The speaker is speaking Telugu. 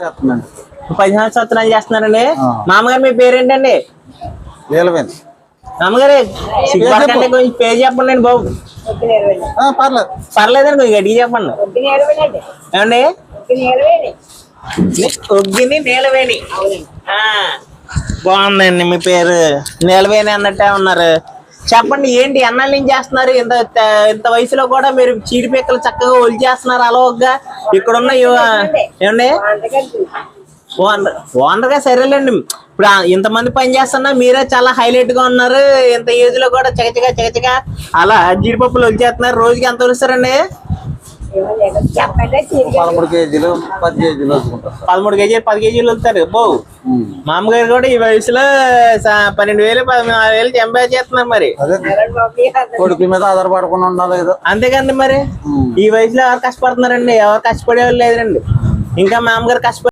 15 సంవత్సరాలు చేస్తున్నారండి. మామగారు మీ పేరేంటండి? మామగారు సిగ్గుపడకండి, కొంచెం పేరు చెప్పండి అండి బాబు. పర్లేదండి, కొంచెం గట్టిగా చెప్పండి. ఏమండి? ఒగ్గిని నీలవేణి. బాగుందండి మీ పేరు. నీలవేణి అన్నట్టే ఉన్నారు. చెప్పండి, ఏంటి ఎన్నాళ్ళ నుంచి చేస్తున్నారు? ఇంత వయసులో కూడా మీరు చీడిపిక్కలు చక్కగా ఒలి చేస్తున్నారు అలవగ్గా. ఇక్కడున్న ఏమండి ఓనర్గా సరేలేండి. ఇప్పుడు ఇంతమంది పని చేస్తున్నా మీరే చాలా హైలైట్ గా ఉన్నారు. ఇంత ఏజ్ లో కూడా చకచగా అలా జీడిపప్పులు వచ్చేస్తున్నారు. రోజుకి ఎంత వలుస్తారండి? 13 కేజీలు 10 కేజీలు 13 కేజీలు 10 కేజీలు వస్తారు. బావు మామగారు కూడా ఈ వయసులో 12,000 14,000 సంపాదించేస్తున్నారు. మరి కొడుకు మీద ఆధారపడకుండా ఉండాలి కదా. అంతేకండి. మరి ఈ వయసులో ఎవరు కష్టపడుతున్నారండి? ఎవరు కష్టపడే వాళ్ళు లేదండి. ఇంకా మామగారు కష్టపడి